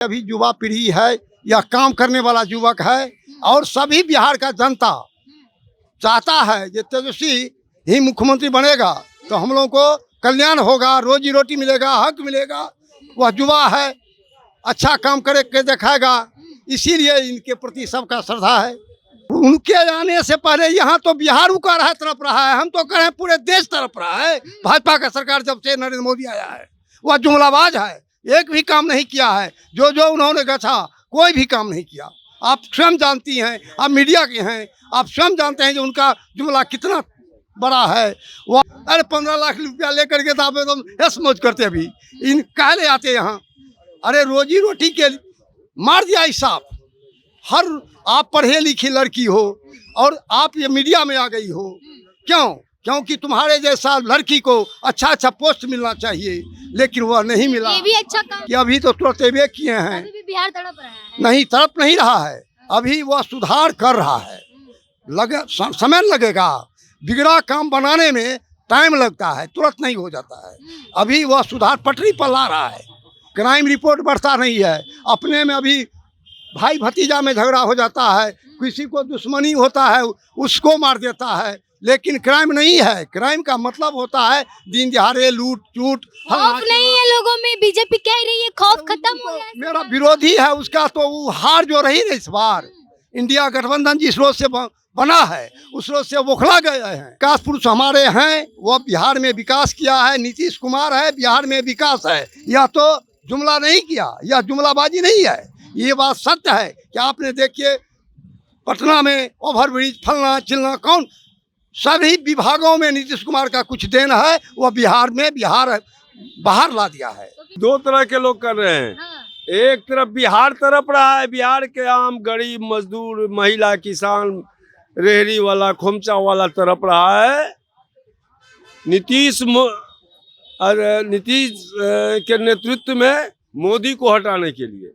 अभी युवा पीढ़ी है या काम करने वाला युवक है और सभी बिहार का जनता चाहता है कि तेजस्वी ही मुख्यमंत्री बनेगा तो हम लोगों को कल्याण होगा, रोजी रोटी मिलेगा, हक मिलेगा। वह युवा है, अच्छा काम करे के दिखाएगा, इसीलिए इनके प्रति सबका श्रद्धा है। उनके आने से पहले यहाँ तो बिहार उका रहा तरफ रहा है, हम तो कह रहे हैं पूरे देश तरफ रहा है। भाजपा का सरकार जब से नरेंद्र मोदी आया है वह जुमलाबाज है, एक भी काम नहीं किया है। जो उन्होंने गढ़ा कोई भी काम नहीं किया। आप स्वयं जानती हैं, आप मीडिया के हैं, आप स्वयं जानते हैं कि उनका जुमला कितना बड़ा है। वह अरे 15 लाख रुपया लेकर के तो आप एकदम ऐश मौज करते अभी इन काहे आते यहाँ। अरे रोजी रोटी के मार दिया हिसाब। हर आप पढ़े लिखी लड़की हो और आप ये मीडिया में आ गई हो, क्यों? क्योंकि तुम्हारे जैसा लड़की को अच्छा पोस्ट मिलना चाहिए, लेकिन वह नहीं मिला। ये भी अच्छा काम कि अभी तो तुरंत ये किए हैं, अभी भी बिहार तड़प रहा है। नहीं तड़प नहीं रहा है, अभी वह सुधार कर रहा है। समय लगेगा, बिगड़ा काम बनाने में टाइम लगता है, तुरंत नहीं हो जाता है। अभी वह सुधार पटरी पर ला रहा है। क्राइम रिपोर्ट बढ़ता नहीं है, अपने में अभी भाई भतीजा में झगड़ा हो जाता है, किसी को दुश्मनी होता है उसको मार देता है, लेकिन क्राइम नहीं है। क्राइम का मतलब होता है दिन दिहाड़े लूट चूट। खौफ नहीं है लोगों में, बीजेपी कह रही है खौफ खत्म हो गया है। मेरा विरोधी है उसका तो वो हार जो रही ना इस बार, इंडिया गठबंधन जिस रोज से बना है उस रोज से बौखला गए हैं। विकास पुरुष हमारे हैं, वह बिहार में विकास किया है। नीतीश कुमार है, बिहार में विकास है। यह तो जुमला नहीं किया, यह जुमलाबाजी नहीं है, ये बात सत्य है। कि आपने देखिए पटना में ओवरब्रिज फलना चिलना, कौन सभी विभागों में नीतीश कुमार का कुछ देन है। वह बिहार में बाहर ला दिया है। दो तरह के लोग कर रहे हैं। हाँ। एक तरफ बिहार तरफ रहा है, बिहार के आम गरीब मजदूर महिला किसान रेहड़ी वाला खोमचा वाला तरफ रहा है। नीतीश के नेतृत्व में मोदी को हटाने के लिए।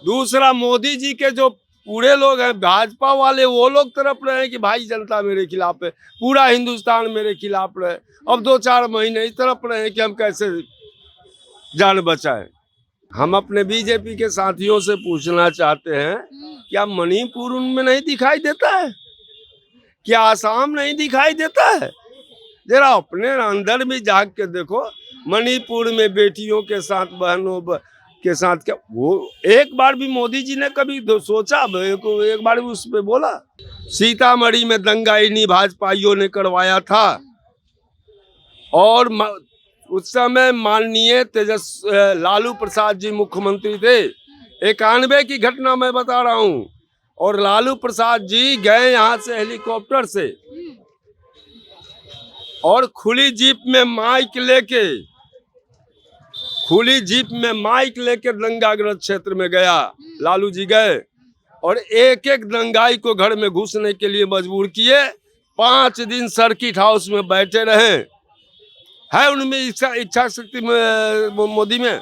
दूसरा मोदी जी के जो पूरे लोग हैं भाजपा वाले, वो लोग तरफ रहे हैं कि भाई जनता मेरे खिलाफ है, पूरा हिंदुस्तान मेरे खिलाफ रहे। अब 2-4 महीने इस तरफ रहे हैं कि हम कैसे जान बचाएं। हम अपने बीजेपी के साथियों से पूछना चाहते हैं, क्या मणिपुर उनमें नहीं दिखाई देता है? क्या आसाम नहीं दिखाई देता है? जरा अपने अंदर भी जाग के देखो। मणिपुर में बेटियों के साथ, बहनों के साथ क्या वो एक बार भी मोदी जी ने कभी सोचा? एक बार भी उस पे बोला? सीतामढ़ी में दंगा इन्हीं भाजपाइयों ने करवाया था और उस समय माननीय लालू प्रसाद जी मुख्यमंत्री थे। 91 की घटना मैं बता रहा हूँ। और लालू प्रसाद जी गए यहाँ से हेलीकॉप्टर से और खुली जीप में माइक लेके दंगाग्रस्त क्षेत्र में गया। लालू जी गए और एक एक दंगाई को घर में घुसने के लिए मजबूर किए। 5 दिन सर्किट हाउस में बैठे रहे। है उनमें इच्छा शक्ति मोदी में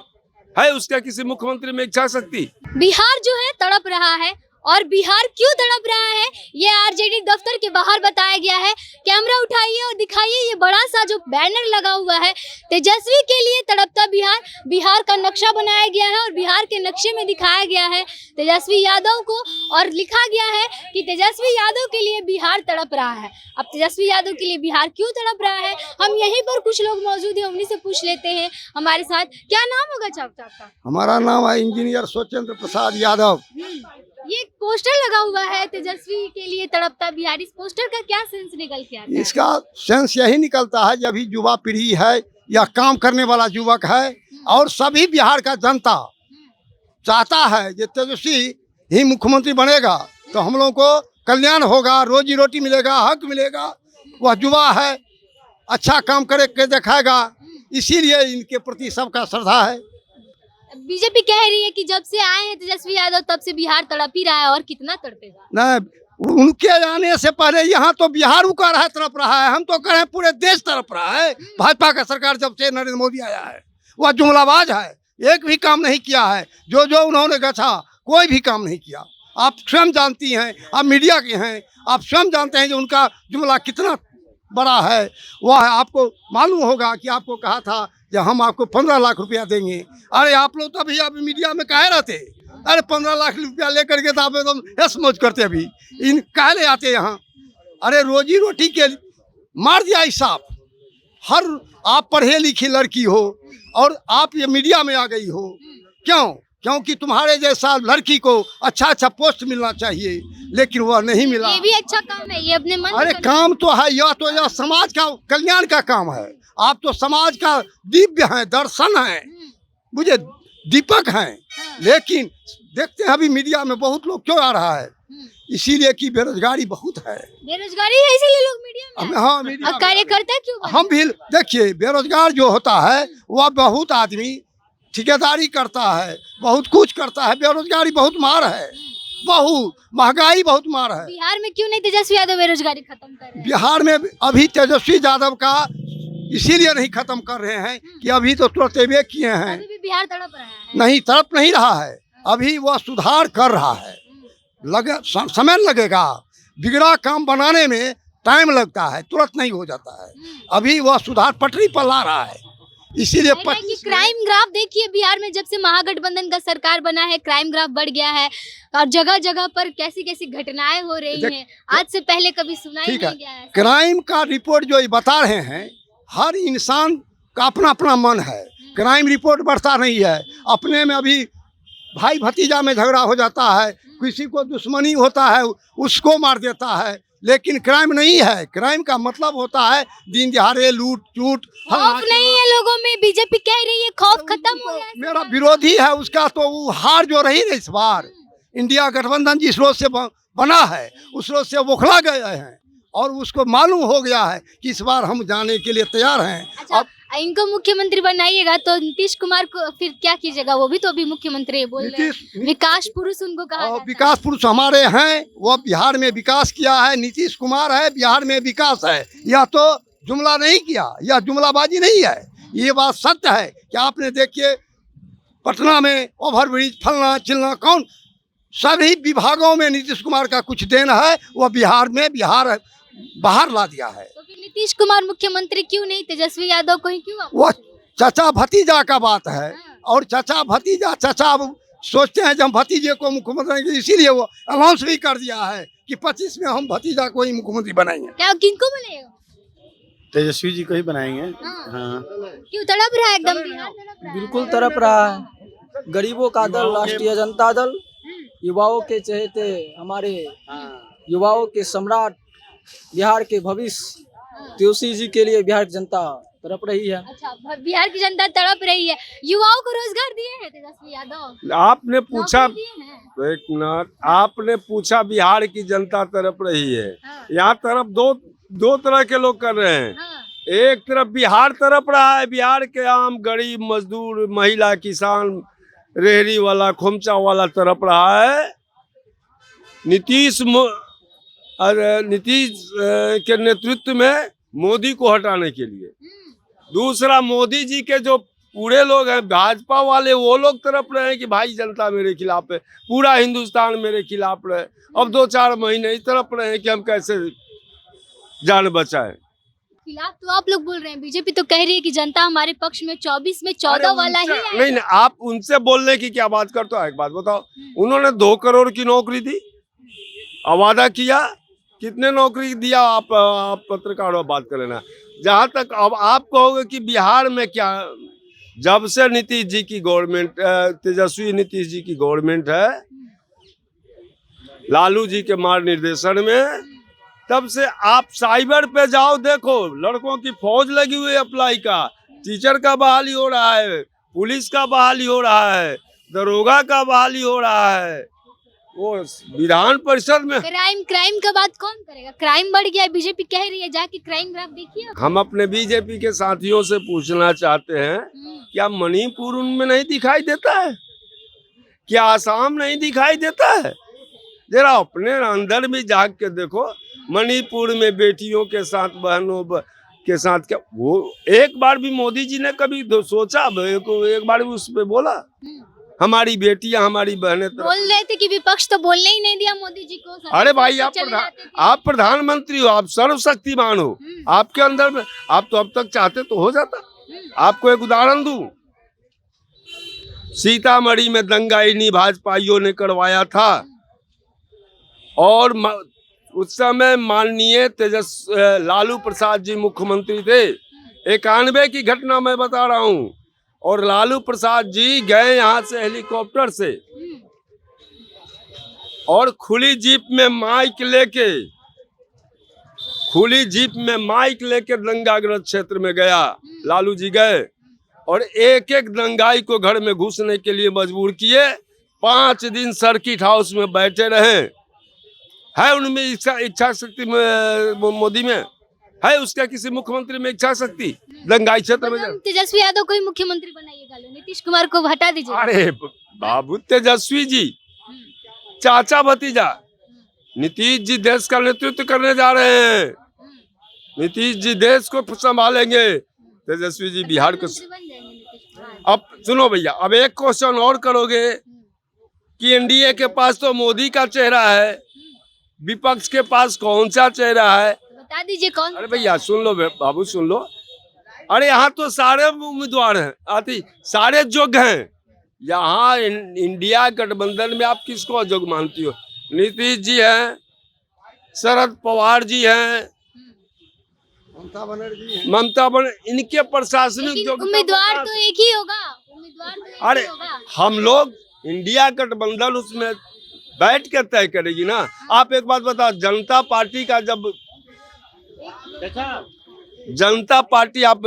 है? उसका किसी मुख्यमंत्री में इच्छा शक्ति? बिहार जो है तड़प रहा है, और बिहार क्यों तड़प रहा है ये आरजेडी दफ्तर के बाहर बताया गया है। कैमरा उठाइए और दिखाइए, ये बड़ा सा जो बैनर लगा हुआ है, तेजस्वी के लिए तड़पता बिहार। बिहार का नक्शा बनाया गया है और बिहार के नक्शे में दिखाया गया है तेजस्वी यादव को, और लिखा गया है कि तेजस्वी यादव के लिए बिहार तड़प रहा है। अब तेजस्वी यादव के लिए बिहार क्यों तड़प रहा है, हम यहीं पर कुछ लोग मौजूद हैं, उन्हीं से पूछ लेते हैं। हमारे साथ क्या नाम होगा आपका? हमारा नाम है इंजीनियर स्वच्छंद्र प्रसाद यादव। ये पोस्टर लगा हुआ है तेजस्वी के लिए तड़पता बिहार, इस पोस्टर का क्या सेंस निकल के आता है? इसका सेंस यही निकलता है कि अभी युवा पीढ़ी है या काम करने वाला युवक है और सभी बिहार का जनता चाहता है कि तेजस्वी ही मुख्यमंत्री बनेगा तो हम लोगों को कल्याण होगा, रोजी रोटी मिलेगा, हक मिलेगा। वह युवा है, अच्छा काम करे के दिखाएगा, इसीलिए इनके प्रति सबका श्रद्धा है। बीजेपी कह रही है कि जब से आए हैं तेजस्वी यादव तब से बिहार तड़प ही रहा है, और कितना तड़पेगा? नहीं, उनके आने से पहले यहाँ तो बिहार उका रहा तरफ रहा है, हम तो कह रहे हैं पूरे देश तरफ रहा है। भाजपा का सरकार जब से नरेंद्र मोदी आया है वह जुमलाबाज है, एक भी काम नहीं किया है। जो उन्होंने गढ़ा कोई भी काम नहीं किया। आप स्वयं जानती हैं, आप मीडिया के हैं, आप स्वयं जानते हैं कि उनका जुमला कितना बड़ा है। वह आपको मालूम होगा कि आपको कहा था कि हम आपको 15 लाख रुपया देंगे। अरे आप लोग तो अभी आप मीडिया में काहे रहते? अरे 15 लाख रुपया लेकर के तो आप एकदम ऐश मौज करते अभी इन काहे ले आते यहाँ? अरे रोजी रोटी के मार दिया हिसाब। हर आप पढ़े लिखी लड़की हो और आप ये मीडिया में आ गई हो, क्यों? क्योंकि तुम्हारे जैसा लड़की को अच्छा पोस्ट मिलना चाहिए, लेकिन वह नहीं मिला। ये भी अच्छा काम है, ये अपने मन अरे से काम तो है, यह समाज का कल्याण का काम है। आप तो समाज का दिव्य हैं, दर्शन हैं, मुझे दीपक हैं, लेकिन देखते हैं अभी मीडिया में बहुत लोग क्यों आ रहा है? इसीलिए कि बेरोजगारी बहुत है। बेरोजगारी है इसीलिए लोग मीडिया में हाँ, मीडिया में कार्यकर्ता क्यों हम भी देखिए, बेरोजगार जो होता है वह बहुत आदमी ठेकेदारी करता है, बहुत कुछ करता है। बेरोजगारी बहुत मार है, बहुत महंगाई बहुत मार है। बिहार में क्यों नहीं तेजस्वी यादव बेरोजगारी खत्म कर रहे हैं? बिहार में अभी तेजस्वी यादव का इसीलिए नहीं खत्म कर रहे हैं कि अभी तो तुरंत वे किए हैं। अभी भी बिहार तड़प रहा है। नहीं, तड़प नहीं रहा है, अभी वह सुधार कर रहा है। समय लगेगा, बिगड़ा काम बनाने में टाइम लगता है, तुरंत नहीं हो जाता है। अभी वह सुधार पटरी पर ला रहा है, इसीलिए क्राइम ग्राफ देखिए, बिहार में जब से महागठबंधन का सरकार बना है क्राइम ग्राफ बढ़ गया है और जगह जगह पर कैसी कैसी घटनाएं हो रही हैं, आज से पहले कभी सुना ही नहीं गया है। क्राइम का रिपोर्ट जो बता रहे हैं, हर इंसान का अपना अपना मन है। क्राइम रिपोर्ट बढ़ता नहीं है, अपने में अभी भाई भतीजा में झगड़ा हो जाता है, किसी को दुश्मनी होता है उसको मार देता है, लेकिन क्राइम नहीं है। क्राइम का मतलब होता है दिन दिहाड़े लूट चूट। खौफ नहीं है लोगों में, बीजेपी कह रही है खौफ खत्म हो गया है। मेरा विरोधी है उसका, तो वो हार जो रही है इस बार, इंडिया गठबंधन जिस रोज से बना है उस रोज से बौखला गए हैं और उसको मालूम हो गया है कि इस बार हम जाने के लिए तैयार हैं। अच्छा, इनको मुख्यमंत्री बनाइएगा तो नीतीश कुमार को फिर क्या कीजिएगा? वो भी तो अभी मुख्यमंत्री बोल रहे हैं, विकास पुरुष उनको कहा जाता है। विकास पुरुष हमारे हैं, वो बिहार में विकास किया है। नीतीश कुमार है, बिहार में विकास है। यह तो जुमला नहीं किया, यह जुमलाबाजी नहीं है, ये बात सत्य है कि आपने देखिए पटना में ओवरब्रिज फलना चिलना, कौन सभी विभागों में नीतीश कुमार का कुछ देन है। वह बिहार बाहर ला दिया है। तो फिर नीतीश कुमार मुख्यमंत्री क्यों नहीं, तेजस्वी यादव को ही क्यों? वो चाचा भतीजा का बात है, और चाचा भतीजा चाचा सोचते हैं जब भतीजे को मुख्यमंत्री, इसीलिए वो अनाउंस भी कर दिया है कि 25 में हम भतीजा को ही मुख्यमंत्री बनाएंगे। क्या किनको बनाएगा? तेजस्वी जी को ही बनाएंगे। हाँ। क्यों तड़प रहा है एकदम बिहार? तड़प रहा है। बिल्कुल तड़प रहा है। गरीबों का दल राष्ट्रीय जनता दल, युवाओं के चहेते, हमारे युवाओं के सम्राट, बिहार के भविष्य तेजस्वी जी के लिए बिहार की जनता तड़प रही है। अच्छा, बिहार की जनता तड़प रही है। युवाओं को रोजगार दिए हैं तेजस्वी यादव? आपने पूछा, नौकरी दिए हैं? एक मिनट, आपने पूछा बिहार की जनता तड़प रही है। यहाँ तरफ दो तरह के लोग कर रहे हैं। एक तरफ बिहार तड़प रहा है, बिहार के आम गरीब मजदूर, महिला, किसान, रेहड़ी वाला, खोमचा वाला तड़प रहा है। नीतीश के नेतृत्व में मोदी को हटाने के लिए। दूसरा, मोदी जी के जो पूरे लोग हैं भाजपा वाले, वो लोग तड़प रहे हैं कि भाई जनता मेरे खिलाफ है, पूरा हिंदुस्तान मेरे खिलाफ है। अब 2-4 महीने ही तड़प रहे हैं कि हम कैसे जान बचाएं। खिलाफ तो आप लोग बोल रहे हैं, बीजेपी तो कह रही है कि जनता हमारे पक्ष में 24 में 14 वाला ही है। नहीं, आप उनसे बोलने की क्या बात करते हो? एक बात बताओ, उन्होंने 2 करोड़ की नौकरी दी, वादा किया, कितने नौकरी दिया? आप पत्रकारों बात कर लेना। जहाँ तक अब आप कहोगे कि बिहार में क्या, जब से नीतीश जी की गवर्नमेंट, तेजस्वी नीतीश जी की गवर्नमेंट है, लालू जी के मार्गदर्शन में, तब से आप साइबर पे जाओ, देखो लड़कों की फौज लगी हुई है अप्लाई का, टीचर का बहाली हो रहा है, पुलिस का बहाली हो रहा है, दरोगा का बहाली हो रहा है। वो विधान परिषद में क्राइम का बात कौन करेगा? क्राइम बढ़ गया है, बीजेपी कह रही है, जाके क्राइम ग्राफ देखिए। हम अपने बीजेपी के साथियों से पूछना चाहते हैं, क्या मणिपुर उनमें नहीं दिखाई देता है? क्या आसाम नहीं दिखाई देता है? जरा अपने अंदर भी जाग के देखो। मणिपुर में बेटियों के साथ, बहनों के साथ, क्या वो एक बार भी मोदी जी ने कभी सोचा? एक बार भी उस पे बोला हमारी बेटियां, हमारी बहनें? बोल रहे थे कि विपक्ष तो बोलने ही नहीं दिया मोदी जी को। अरे भाई, आप प्रधानमंत्री हो, आप सर्वशक्तिमान हो, आपके अंदर में आप तो अब तक चाहते तो हो जाता। आपको एक उदाहरण दूं, सीतामढ़ी में दंगा इन्हीं भाजपाइयों ने करवाया था और उस समय माननीय लालू प्रसाद जी मुख्यमंत्री थे। 91 की घटना मैं बता रहा हूं। और लालू प्रसाद जी गए यहाँ से हेलीकॉप्टर से और खुली जीप में माइक लेके दंगाग्रस्त क्षेत्र में गया। लालू जी गए और एक एक दंगाई को घर में घुसने के लिए मजबूर किए। 5 दिन सर्किट हाउस में बैठे रहे। है उनमें इच्छा शक्ति मोदी में है, उसका किसी मुख्यमंत्री में इच्छा शक्ति दंगाई क्षेत्र में? तेजस्वी यादव को ही मुख्यमंत्री बनाइएगा, नीतीश कुमार को हटा दीजिए। अरे बाबू, तेजस्वी जी चाचा भतीजा, नीतीश जी देश का नेतृत्व करने जा रहे हैं। नीतीश जी देश को संभालेंगे, तेजस्वी जी बिहार को। अब सुनो भैया, अब एक क्वेश्चन और करोगे कि एनडीए के पास तो मोदी का चेहरा है, विपक्ष के पास कौन सा चेहरा है? बता दीजिए कौन। अरे भैया सुन लो बाबू, सुन लो। अरे यहाँ तो सारे उम्मीदवार हैं, सारे योग्य हैं। यहाँ इंडिया गठबंधन में आप किसको अयोग्य मानती हो? नीतीश जी हैं, शरद पवार जी हैं, ममता बनर्जी, इनके प्रशासनिक उम्मीदवार तो एक ही होगा। अरे हम लोग इंडिया गठबंधन उसमें बैठ कर तय करेगी ना। आप एक बात बताओ, जनता पार्टी का जब जनता पार्टी आप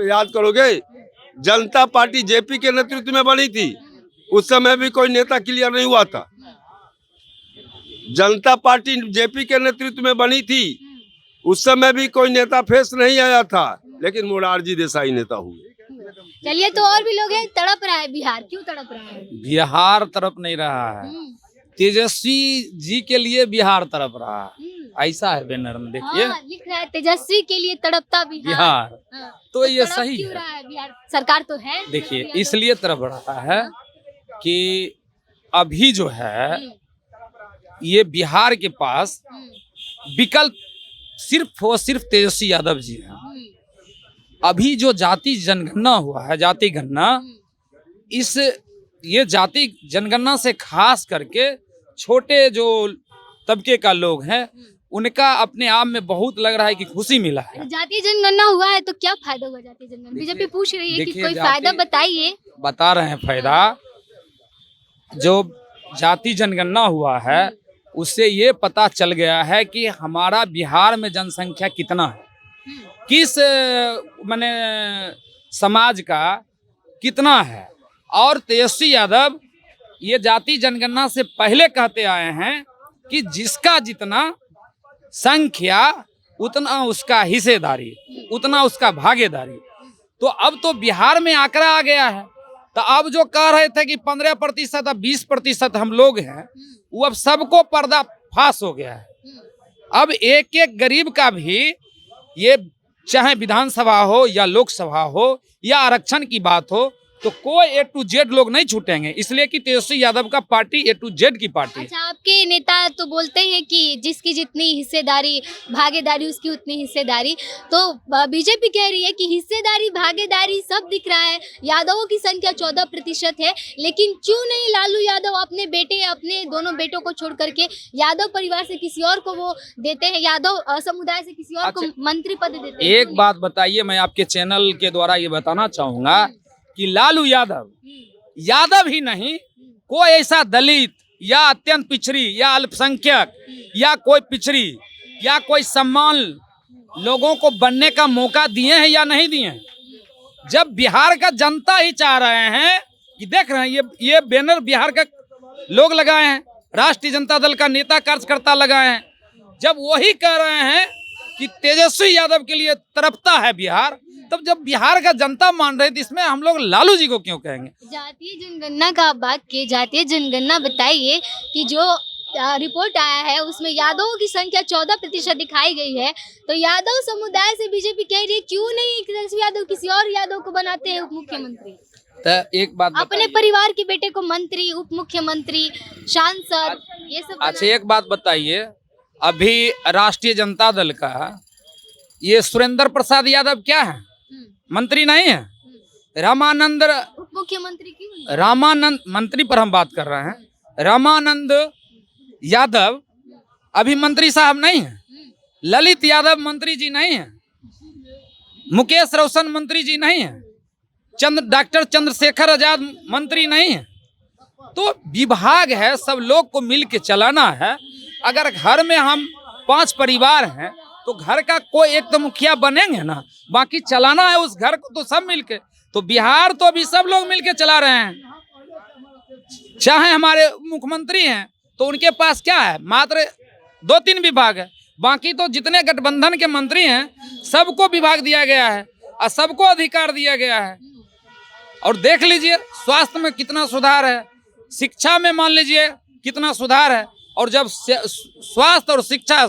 याद करोगे, जनता पार्टी जेपी के नेतृत्व में बनी थी, उस समय भी कोई नेता क्लियर नहीं हुआ था। जनता पार्टी जेपी के नेतृत्व में बनी थी, उस समय भी कोई नेता फेस नहीं आया था, लेकिन मोरारजी देसाई नेता हुए। चलिए, तो और भी लोग हैं, तड़प रहा है बिहार। क्यों तड़प रहा है? बिहार तड़प नहीं रहा है, तेजस्वी जी के लिए बिहार तड़प रहा है। ऐसा है बैनर में, देखिए लिख रहा है तेजस्वी के लिए तड़पता बिहार। तो ये तड़प सही क्यों है। रहा है? बिहार सरकार तो है। देखिए इसलिए तड़प रहा है कि अभी जो है ये बिहार के पास विकल्प सिर्फ और सिर्फ तेजस्वी यादव जी हैं। अभी जो जाति जनगणना हुआ है, जाति गणना, ये जाति जनगणना से खास करके छोटे जो तबके का लोग हैं, उनका अपने आप में बहुत लग रहा है कि खुशी मिला है। जातीय जनगणना हुआ है तो क्या फायदा हुआ जातीय जनगणना? बीजेपी पूछ रही है कि कोई फायदा बताइए। बता रहे हैं फायदा। जो जाति जनगणना हुआ है उससे ये पता चल गया है कि हमारा बिहार में जनसंख्या कितना है, किस माने समाज का कितना है। और तेजस्वी यादव ये जाति जनगणना से पहले कहते आए हैं कि जिसका जितना संख्या उतना उसका हिस्सेदारी, उतना उसका भागीदारी। तो अब तो बिहार में आंकड़ा आ गया है। तो अब जो कह रहे थे कि 15% या 20% हम लोग हैं, वो अब सबको पर्दाफाश हो गया है। अब एक एक गरीब का भी, ये चाहे विधानसभा हो या लोकसभा हो या आरक्षण की बात हो, तो कोई A to Z लोग नहीं छूटेंगे, इसलिए कि तेजस्वी यादव का पार्टी A to Z की पार्टी। अच्छा, आपके नेता तो बोलते हैं कि जिसकी जितनी हिस्सेदारी भागीदारी उसकी उतनी हिस्सेदारी, तो बीजेपी कह रही है कि हिस्सेदारी भागीदारी सब दिख रहा है, यादवों की संख्या 14% है, लेकिन क्यों नहीं लालू यादव अपने दोनों बेटों को छोड़ करके यादव परिवार से किसी और को वो देते हैं, यादव समुदाय से किसी और को मंत्री पद देते हैं? एक बात बताइए, मैं आपके चैनल के द्वारा ये बताना चाहूंगा कि लालू यादव ही नहीं, कोई ऐसा दलित या अत्यंत पिछड़ी या अल्पसंख्यक या कोई पिछड़ी या कोई सम्मान लोगों को बनने का मौका दिए हैं या नहीं दिए हैं? जब बिहार का जनता ही चाह रहे हैं कि देख रहे हैं, ये बैनर बिहार का लोग लगाए हैं, राष्ट्रीय जनता दल का नेता कार्यकर्ता लगाए हैं, जब वही कह रहे हैं कि तेजस्वी यादव के लिए तड़पता है बिहार, तब जब बिहार का जनता मान रहे थे, इसमें हम लोग लालू जी को क्यों कहेंगे? जातीय जनगणना का बात की, जातीय जनगणना बताइए कि जो रिपोर्ट आया है उसमें यादवों की संख्या 14% दिखाई गई है, तो यादव समुदाय से बीजेपी कह रही है क्यों नहीं तेजस्वी यादव किसी और यादव को बनाते हैं उप मुख्यमंत्री? तो एक बात अपने परिवार के बेटे को मंत्री, उप मुख्यमंत्री, सांसद, ये सब। अच्छा, एक बात बताइए, अभी राष्ट्रीय जनता दल का ये सुरेंद्र प्रसाद यादव क्या है? मंत्री नहीं है। रामानंद उप मुख्यमंत्री की रामानंद मंत्री पर हम बात कर रहे हैं। रामानंद यादव अभी मंत्री साहब नहीं है। ललित यादव मंत्री जी नहीं है। मुकेश रोशन मंत्री जी नहीं है। डॉक्टर चंद्रशेखर आजाद मंत्री नहीं है। तो विभाग है, सब लोग को मिल के चलाना है। अगर घर में हम 5 परिवार हैं तो घर का कोई एक तो मुखिया बनेंगे ना, बाकी चलाना है उस घर को तो सब मिलके। तो बिहार तो अभी सब लोग मिलके चला रहे हैं। चाहे हमारे मुख्यमंत्री हैं तो उनके पास क्या है, मात्र 2-3 विभाग है। बाकी तो जितने गठबंधन के मंत्री हैं सबको विभाग दिया गया है और सबको अधिकार दिया गया है। और देख लीजिए स्वास्थ्य में कितना सुधार है, शिक्षा में मान लीजिए कितना सुधार है। और जब स्वास्थ्य और शिक्षा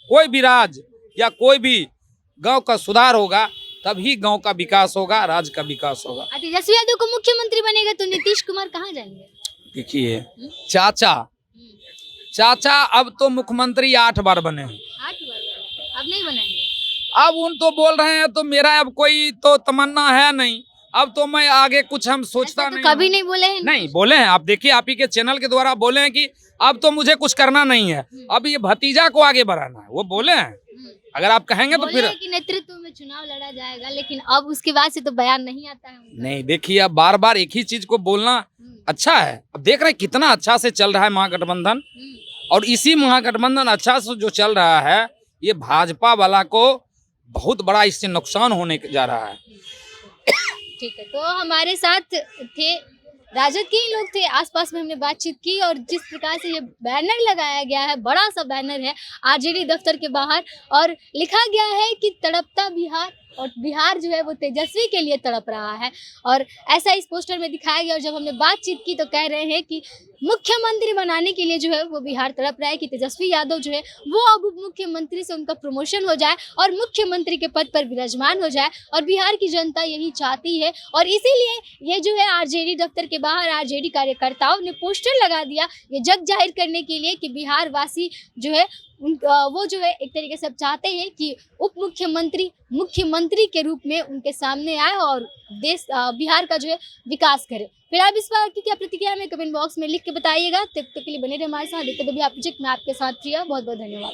कोई भी राज्य या कोई भी गांव का सुधार होगा तभी गांव का विकास होगा, राज्य का विकास होगा। तेजस्वी यादव को मुख्यमंत्री बनेगा तो नीतीश कुमार कहाँ जाएंगे? देखिए चाचा अब तो मुख्यमंत्री 8 बार बने हैं। 8 बार अब नहीं बनाएंगे। अब उन तो बोल रहे हैं तो मेरा अब कोई तो तमन्ना है नहीं। अब तो मैं आगे कुछ हम सोचता तो नहीं कभी हूं। नहीं बोले हैं। नहीं बोले हैं। आप देखिए आप ही के चैनल के द्वारा बोले हैं कि अब तो मुझे कुछ करना नहीं है, अब ये भतीजा को आगे बढ़ाना है, वो बोले हैं। अगर आप कहेंगे तो बोले फिर हैं कि नेतृत्व में चुनाव लड़ा जाएगा, लेकिन अब उसके बाद से तो बयान नहीं आता है उनका। नहीं। देखिए अब बार बार एक ही चीज को बोलना अच्छा है। अब देख रहे हैं कितना अच्छा से चल रहा है महागठबंधन, और इसी महागठबंधन अच्छा से जो चल रहा है ये भाजपा वाला को बहुत बड़ा इससे नुकसान होने जा रहा है। ठीक है, तो हमारे साथ थे राजद के ही लोग थे, आसपास में हमने बातचीत की। और जिस प्रकार से ये बैनर लगाया गया है, बड़ा सा बैनर है आरजेडी दफ्तर के बाहर, और लिखा गया है कि तड़पता बिहार, और बिहार जो है वो तेजस्वी के लिए तड़प रहा है, और ऐसा इस पोस्टर में दिखाया गया। और जब हमने बातचीत की तो कह रहे हैं कि मुख्यमंत्री बनाने के लिए जो है वो बिहार तड़प रहा है कि तेजस्वी यादव जो है वो अब उप मुख्यमंत्री से उनका प्रमोशन हो जाए और मुख्यमंत्री के पद पर विराजमान हो जाए, और बिहार की जनता यही चाहती है। और इसीलिए ये जो है आरजेडी दफ्तर के बाहर आरजेडी कार्यकर्ताओं ने पोस्टर लगा दिया, ये जग जाहिर करने के लिए कि बिहार वासी जो है वो जो है एक तरीके से अब चाहते हैं कि उप मुख्यमंत्री मुख्यमंत्री के रूप में उनके सामने आए और देश बिहार का जो है विकास करे। फिर आप इस बार की क्या प्रतिक्रिया हमें कमेंट बॉक्स में लिख के बताइएगा। तब तक के लिए बने रहे हमारे साथ। देखते रहिए आप प्रोजेक्ट में आपके साथ प्रिया। बहुत बहुत धन्यवाद।